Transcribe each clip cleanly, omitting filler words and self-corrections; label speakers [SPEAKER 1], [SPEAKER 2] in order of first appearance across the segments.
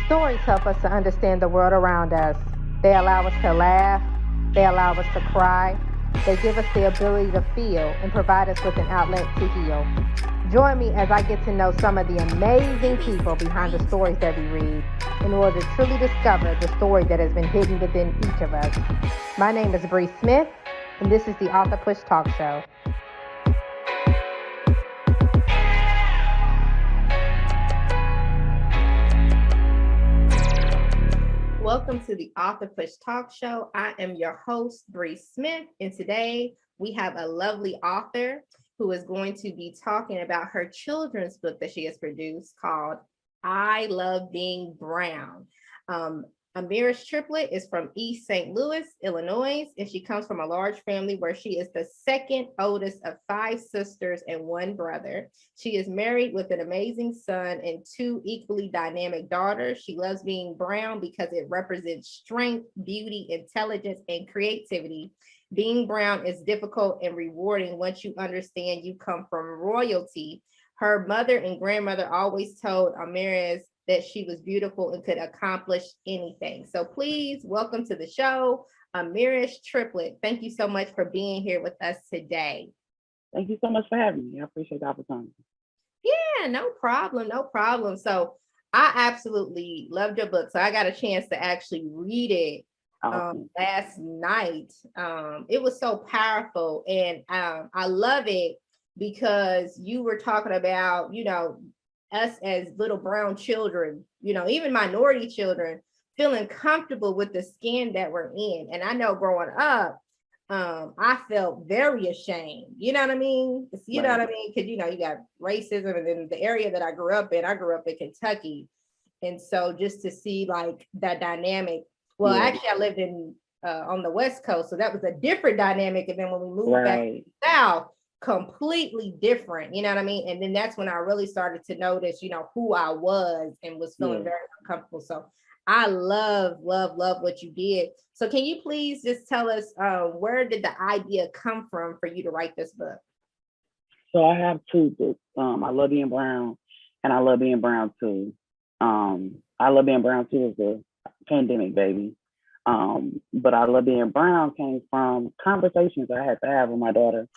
[SPEAKER 1] Stories help us to understand the world around us. They allow us to laugh, they allow us to cry, they give us the ability to feel and provide us with an outlet to heal. Join me as I get to know some of the amazing people behind the stories that we read in order to truly discover the story that has been hidden within each of us. My name is Bree Smith, and this is the AuthorPush Talkshow. Welcome to the AuthorPush Talkshow. I am your host, Bree Smith, and today we have a lovely author who is going to be talking about her children's book that she has produced called I Love Being Brown. Amaris Triplett is from East St. Louis, Illinois, and she comes from a large family where she is the second oldest of 5 sisters and 1 brother. She is married with an amazing son and 2 equally dynamic daughters. She loves being brown because it represents strength, beauty, intelligence, and creativity. Being brown is difficult and rewarding once you understand you come from royalty. Her mother and grandmother always told Amaris that she was beautiful and could accomplish anything. So please welcome to the show, Amaris Triplett. Thank you so much for being here with us today.
[SPEAKER 2] Thank you so much for having me. I appreciate the opportunity.
[SPEAKER 1] Yeah, no problem, no problem. So I absolutely loved your book. So I got a chance to actually read it last night. It was so powerful, and I love it because you were talking about, us as little brown children, even minority children, feeling comfortable with the skin that we're in. And I know growing up, I felt very ashamed. You know what I mean? You know what I mean? Because, you got racism. And then the area that I grew up in Kentucky. And so just to see like that dynamic, actually I lived in on the West Coast. So that was a different dynamic. And then when we moved back to the South, completely different, you know what I mean? And then that's when I really started to notice, who I was and was feeling very uncomfortable. So I love what you did. So can you please just tell us where did the idea come from for you to write this book?
[SPEAKER 2] So I have 2 books. I Love Being Brown and I Love Being Brown Too. I Love Being Brown Too is a pandemic baby. But I Love Being Brown came from conversations I had to have with my daughter.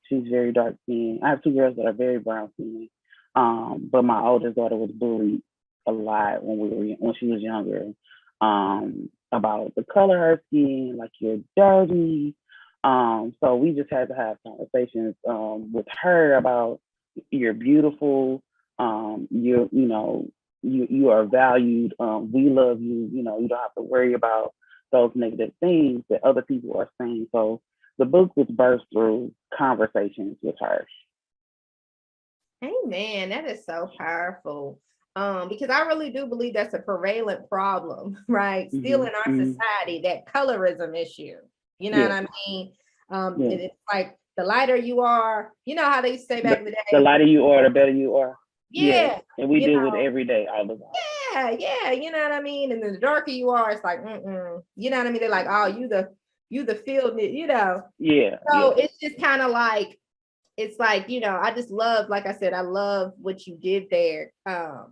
[SPEAKER 2] She's very dark skinned. I have 2 girls that are very brown skinned. But my oldest daughter was bullied a lot when she was younger, about the color of her skin, like you're dirty. So we just had to have conversations with her about you're beautiful, you are valued, we love you, you don't have to worry about those negative things that other people are saying. So the book was birthed through conversations with her.
[SPEAKER 1] Amen. That is so powerful. Because I really do believe that's a prevalent problem, right? Still in our society, that colorism issue. You know what I mean? It's like the lighter you are, you know how they used to say back in the day.
[SPEAKER 2] The lighter you are, the better you are.
[SPEAKER 1] Yeah.
[SPEAKER 2] And we do it every day, all the time.
[SPEAKER 1] Yeah, you know what I mean? And then the darker you are, it's like, you know what I mean? They're like, oh, you the field,
[SPEAKER 2] Yeah.
[SPEAKER 1] So it's just kind of like, it's like, I just love, like I said, I love what you did there.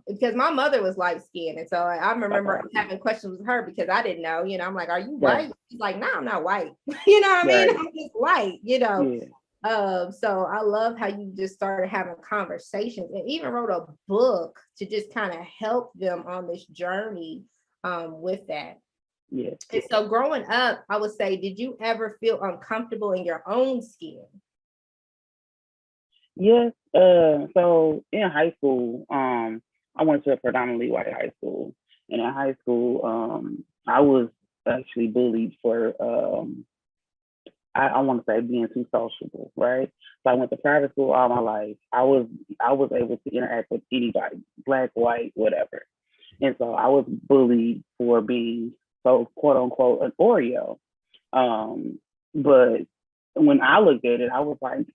[SPEAKER 1] Because my mother was light skinned. And so I remember having questions with her because I didn't know, I'm like, are you white? She's like, no, I'm not white. You know what I mean? I'm just white, So I love how you just started having conversations and even wrote a book to just kind of help them on this journey with that.
[SPEAKER 2] Yeah.
[SPEAKER 1] And so growing up, I would say, did you ever feel uncomfortable in your own skin?
[SPEAKER 2] Yes. So in high school, I went to a predominantly white high school. And in high school, I was actually bullied for I want to say being too sociable, right? So I went to private school all my life. I was able to interact with anybody, black, white, whatever. And so I was bullied for being so quote unquote an Oreo. But when I looked at it, I was like,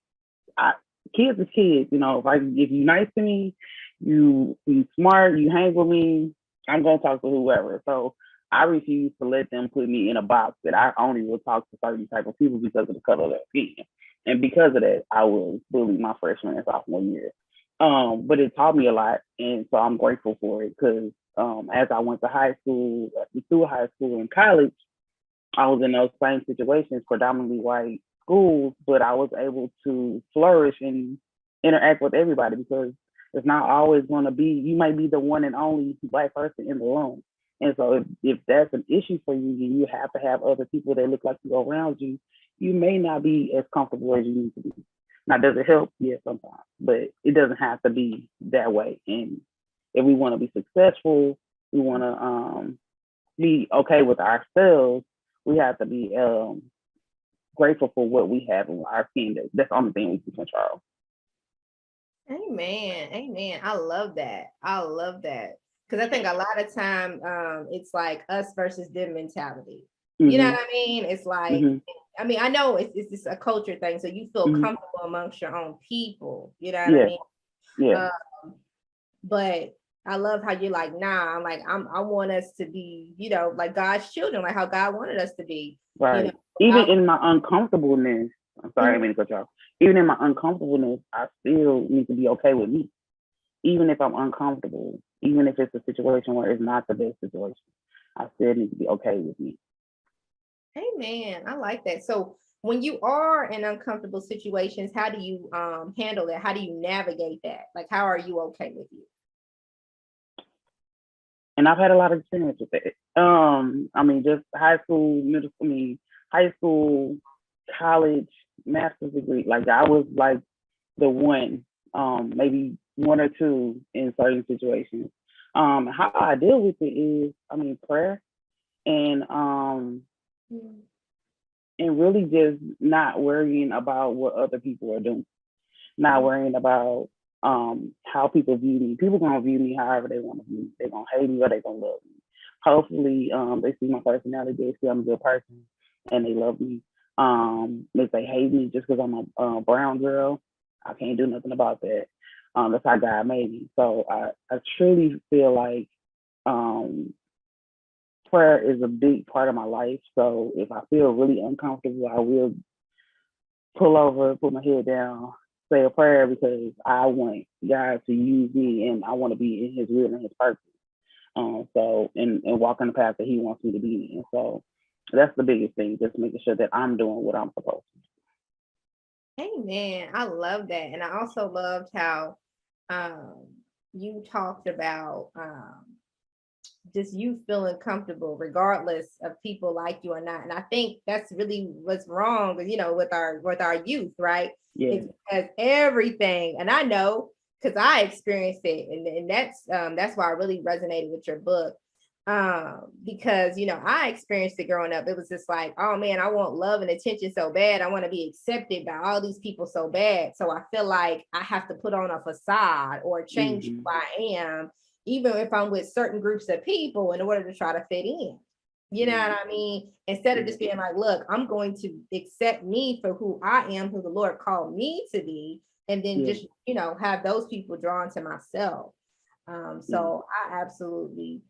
[SPEAKER 2] kids are kids, if you're nice to me, you smart, you hang with me, I'm gonna talk to whoever. So I refuse to let them put me in a box that I only will talk to certain type of people because of the color of their skin. And because of that, I was bullied my freshman and sophomore year. But it taught me a lot. And so I'm grateful for it because as I went to high school, through high school and college, I was in those same situations, predominantly white schools, but I was able to flourish and interact with everybody because it's not always going to be, you might be the one and only black person in the room. And so if that's an issue for you and you have to have other people that look like you around you, you may not be as comfortable as you need to be. Now, does it help? Yeah, sometimes, but it doesn't have to be that way. And if we want to be successful, we want to be okay with ourselves, we have to be grateful for what we have in our skin. That's the only thing we can control.
[SPEAKER 1] Amen. Amen. I love that. I love that. Because I think a lot of time it's like us versus them mentality. You know
[SPEAKER 2] Mm-hmm.
[SPEAKER 1] what I mean? It's like,
[SPEAKER 2] Mm-hmm.
[SPEAKER 1] I mean, I know it's just a culture thing. So you feel
[SPEAKER 2] Mm-hmm.
[SPEAKER 1] comfortable amongst your own people. You know what I
[SPEAKER 2] Yeah.
[SPEAKER 1] mean?
[SPEAKER 2] Yeah.
[SPEAKER 1] Uh, but I love how you're like, nah, I want us to be, like God's children, like how God wanted us to be,
[SPEAKER 2] Right. Even
[SPEAKER 1] without.
[SPEAKER 2] in my uncomfortableness, I'm sorry, I
[SPEAKER 1] Mhm.
[SPEAKER 2] mean to cut you off. Even in my uncomfortableness, I still need to be okay with me. Even if I'm uncomfortable, even if it's a situation where it's not the best situation, I still need to be okay with me.
[SPEAKER 1] Amen. I like that. So when you are in uncomfortable situations, how do you handle that? How do you navigate that? Like, how are you okay with you?
[SPEAKER 2] And I've had a lot of experience with it. I mean, just high school, high school, college, master's degree. Like I was like the one, maybe one or two in certain situations. How I deal with it is, I mean, prayer and
[SPEAKER 1] Mm.
[SPEAKER 2] and really just not worrying about what other people are doing, not worrying about how people view me. People gonna view me however they want to view me. They're gonna hate me or they gonna love me. Hopefully, they see my personality, they see I'm a good person, and they love me. If they hate me just because I'm a brown girl, I can't do nothing about that. That's how God made me. So I truly feel like um, prayer is a big part of my life. So if I feel really uncomfortable, I will pull over, put my head down, say a prayer because I want God to use me and I want to be in His will and His purpose. And walk in the path that He wants me to be in. So that's the biggest thing, just making sure that I'm doing what I'm supposed
[SPEAKER 1] Amen. I love that. And I also loved how um, you talked about just you feeling comfortable regardless of people like you or not. And I think that's really what's wrong with, with our youth, right?
[SPEAKER 2] to. Yeah.
[SPEAKER 1] It's because everything, and I know because I experienced it, and that's why I really resonated with your book. Because I experienced it growing up. It was just like, oh man, I want love and attention so bad. I want to be accepted by all these people so bad. So I feel like I have to put on a facade or change
[SPEAKER 2] Mm-hmm.
[SPEAKER 1] who I am, even if I'm with certain groups of people, in order to try to fit in. You know
[SPEAKER 2] Mm-hmm.
[SPEAKER 1] what I mean? Instead of just being like, look, I'm going to accept me for who I am, who the Lord called me to be, and then
[SPEAKER 2] Yeah.
[SPEAKER 1] just, have those people drawn to myself.
[SPEAKER 2] Yeah.
[SPEAKER 1] So I absolutely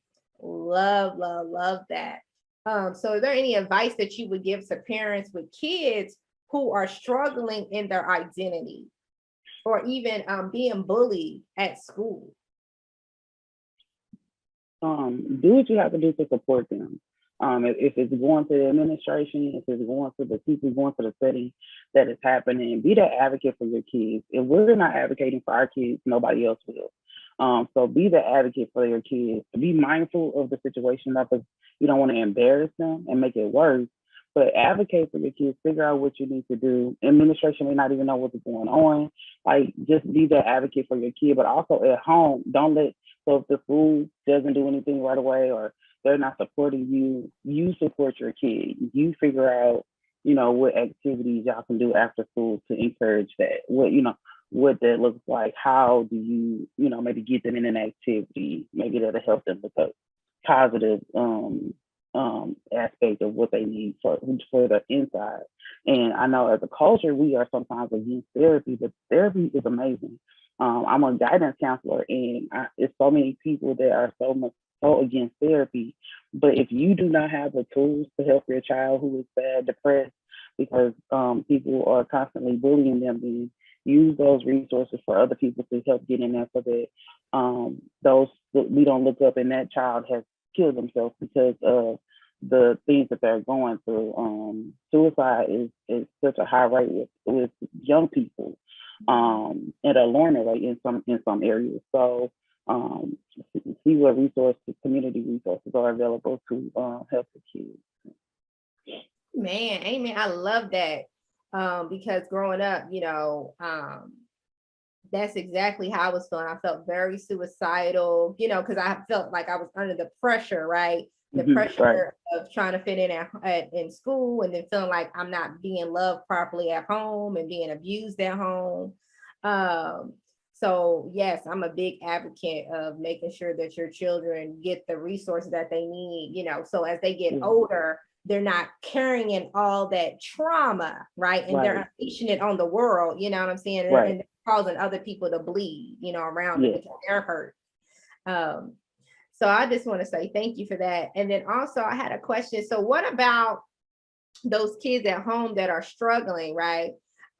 [SPEAKER 1] love, love, love that. So is there any advice that you would give to parents with kids who are struggling in their identity or even being bullied at school?
[SPEAKER 2] Do what you have to do to support them. If it's going to the administration, if it's going to the people, going to the setting that is happening, be that advocate for your kids. If we're not advocating for our kids, nobody else will. So be the advocate for your kids. Be mindful of the situation, not because you don't want to embarrass them and make it worse, but advocate for your kids. Figure out what you need to do. Administration may not even know what's going on. Like just be the advocate for your kid, but also at home, don't let so if the school doesn't do anything right away or they're not supporting you, you support your kid. You figure out, what activities y'all can do after school to encourage that. What that looks like. How do you, maybe get them in an activity? Maybe that'll help them with a positive aspect of what they need for the inside. And I know as a culture, we are sometimes against therapy, but therapy is amazing. I'm a guidance counselor, and it's so many people that are so against therapy. But if you do not have the tools to help your child who is sad, depressed, because people are constantly bullying them, then use those resources for other people to help get in there so that those we don't look up and that child has killed themselves because of the things that they're going through. Suicide is such a high rate with young people, at a learner rate in some areas. So see what resources, community resources are available to help the kids.
[SPEAKER 1] Man, amen. I love that. Because growing up, that's exactly how I was feeling. I felt very suicidal, because I felt like I was under the pressure, right? The pressure
[SPEAKER 2] Right.
[SPEAKER 1] of trying to fit in school, and then feeling like I'm not being loved properly at home and being abused at home. Um, so yes, I'm a big advocate of making sure that your children get the resources that they need, so as they get older, they're not carrying all that trauma, right? And they're unleashing it on the world, you know what I'm saying? And causing other people to bleed, around them because they're hurt. So I just want to say thank you for that. And then also I had a question. So what about those kids at home that are struggling, right?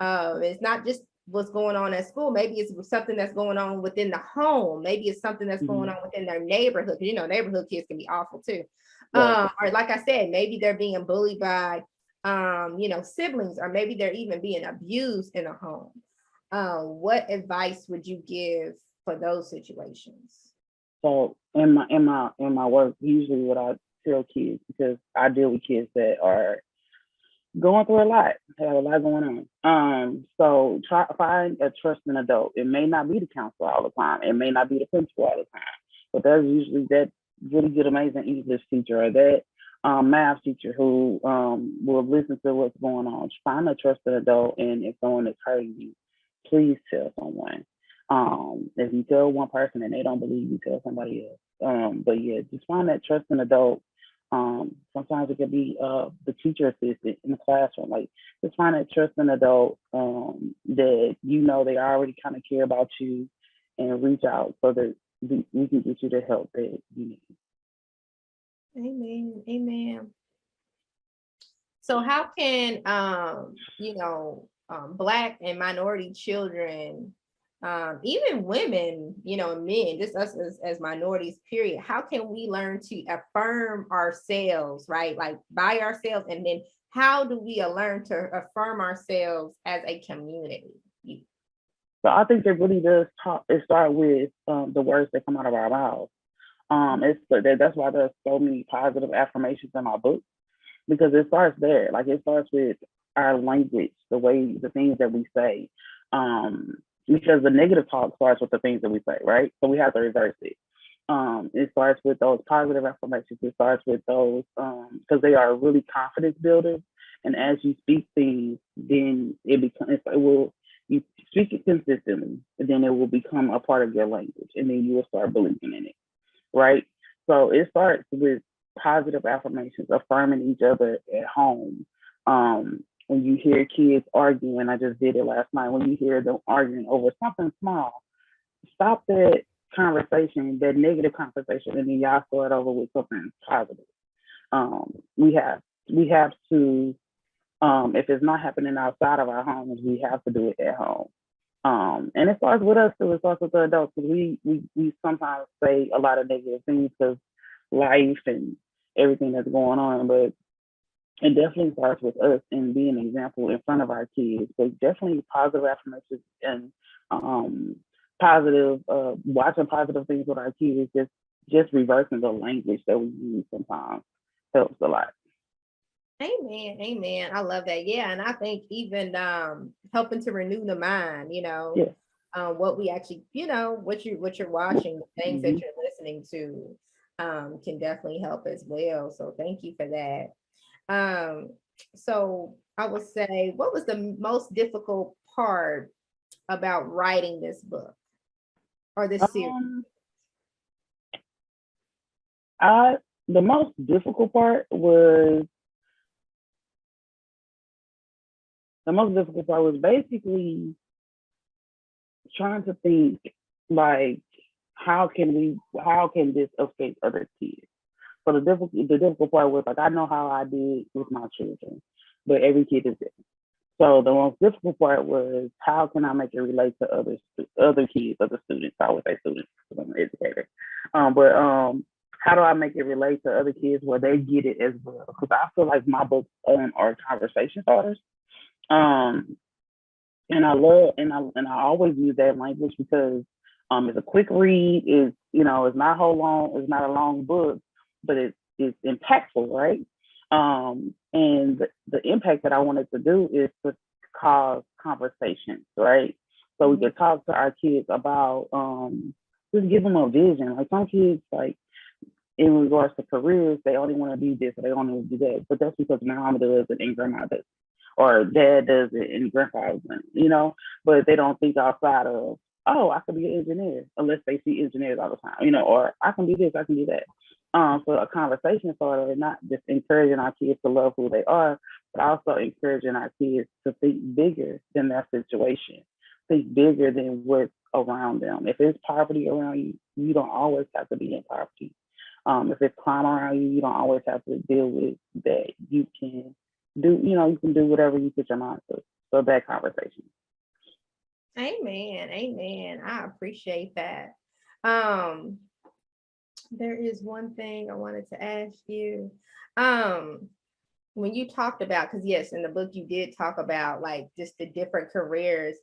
[SPEAKER 1] It's not just what's going on at school. Maybe it's something that's going on within the home. Maybe it's something that's going on within their neighborhood. Neighborhood kids can be awful too. Or like I said, maybe they're being bullied by, siblings, or maybe they're even being abused in a home. What advice would you give for those situations?
[SPEAKER 2] So in my work, usually what I tell kids, because I deal with kids that are going through a lot, they have a lot going on. So try find a trusting adult. It may not be the counselor all the time. It may not be the principal all the time, but there's usually that really good, amazing English teacher or that math teacher who will listen to what's going on. Find a trusted adult, and if someone is hurting you, please tell someone. If you tell one person and they don't believe you, tell somebody else. But yeah, just find that trusting adult. Sometimes it could be the teacher assistant in the classroom. Like, just find that trusting adult that they already kind of care about you, and reach out so that we can get you the help that you need.
[SPEAKER 1] Amen. Amen. So how can Black and minority children, even women, men, just us as minorities, period, how can we learn to affirm ourselves, right? Like by ourselves, and then how do we learn to affirm ourselves as a community?
[SPEAKER 2] So I think it really does start with the words that come out of our mouths. That's why there's so many positive affirmations in my book, because it starts there. Like, it starts with our language, the things that we say. Because the negative talk starts with the things that we say, right? So we have to reverse it. It starts with those positive affirmations. It starts with those because they are really confidence builders. And as you speak things, then you speak it consistently, and then it will become a part of your language, and then you will start believing in it, right? So it starts with positive affirmations, affirming each other at home. When you hear kids arguing, I just did it last night, when you hear them arguing over something small, stop that conversation, that negative conversation, and then y'all start over with something positive. We have to, if it's not happening outside of our homes, we have to do it at home. And it starts with us too. It starts with the adults, because we sometimes say a lot of negative things because life and everything that's going on, but it definitely starts with us and being an example in front of our kids. So definitely positive affirmations and watching positive things with our kids, just reversing the language that we use sometimes helps a lot.
[SPEAKER 1] Amen. Amen. I love that. Yeah. And I think even helping to renew the mind, what we actually, what you're watching, the things that you're listening to, can definitely help as well. So thank you for that. So I would say, what was the most difficult part about writing this book or this series?
[SPEAKER 2] The most difficult part was basically trying to think, like, how can this affect other kids? So the difficult part was, like, I know how I did with my children, but every kid is different. So the most difficult part was how can I make it relate to other kids, other students. I would say students because I'm an educator. But how do I make it relate to other kids where they get it as well? Because I feel like my books are conversation starters. Um, and I love and I always use that language because it's a quick read. It's not it's not a long book, but it's impactful, right? And the impact that I wanted to do is to cause conversations, right? So we could talk to our kids about just give them a vision. Like some kids, like in regards to careers, they only want to do this or they only want to do that. But that's because mom does it and grandma does, or dad does it and grandpa does, but they don't think outside of, oh, I could be an engineer, unless they see engineers all the time, or I can do this, I can do that. So a conversation starter, not just encouraging our kids to love who they are, but also encouraging our kids to think bigger than their situation, think bigger than what's around them. If it's poverty around you, you don't always have to be in poverty. If it's crime around you, you don't always have to deal with that. You can you can do whatever you put your mind to. So that conversation.
[SPEAKER 1] Amen. Amen. I appreciate that. There is one thing I wanted to ask you. When you talked about, because yes, in the book you did talk about like just the different careers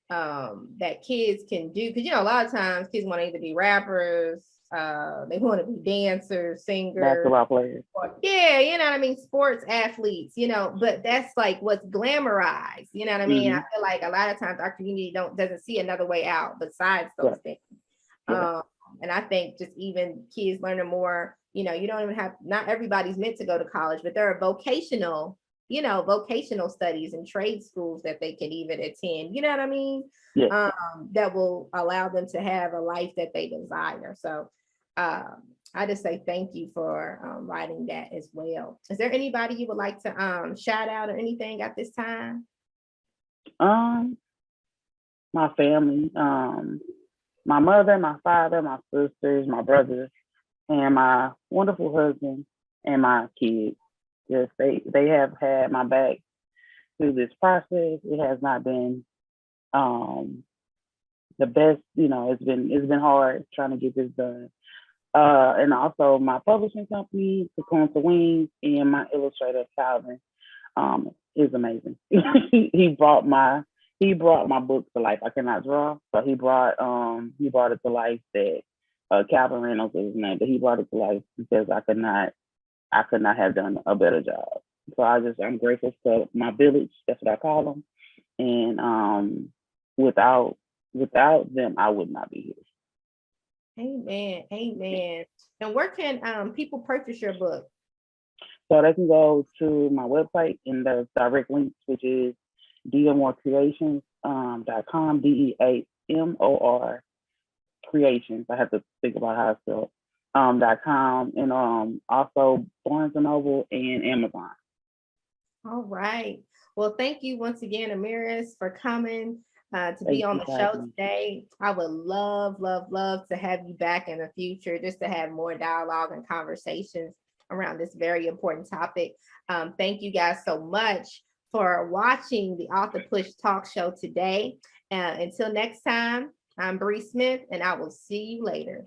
[SPEAKER 1] that kids can do. Because a lot of times kids want to either be rappers, they want to be dancers, singers,
[SPEAKER 2] basketball players.
[SPEAKER 1] Yeah, you know what I mean, sports athletes, but that's like what's glamorized, you know what I mean? I feel like a lot of times our community doesn't see another way out besides those things. And I think just even kids learning more, you don't even not everybody's meant to go to college, but there are vocational studies and trade schools that they can even attend, you know what I mean? That will allow them to have a life that they desire. So I just say thank you for writing that as well. Is there anybody you would like to shout out or anything at this time?
[SPEAKER 2] My family, my mother, my father, my sisters, my brothers, and my wonderful husband and my kids. Yes, they have had my back through this process. It has not been the best, it's been hard trying to get this done. And also my publishing company, Cocoon to Wings, and my illustrator Calvin is amazing. he brought my book to life. I cannot draw, so he brought it to life. That Calvin Reynolds is his name, but he brought it to life because I could not have done a better job. So I'm grateful for my village. That's what I call them. And without them, I would not be here.
[SPEAKER 1] Amen. Amen. And where can people purchase your book?
[SPEAKER 2] So they can go to my website in the direct links, which is DeAmorCreations.com, DEAMOR Creations. I have to think about how it's spelled. .com, and also Barnes and Noble and Amazon.
[SPEAKER 1] All right. Well, thank you once again, Amaris, for coming to be on the show today. I would love to have you back in the future, just to have more dialogue and conversations around this very important topic. Thank you guys so much for watching the AuthorPush Talk Show today. Until next time, I'm Bree Smith, and I will see you later.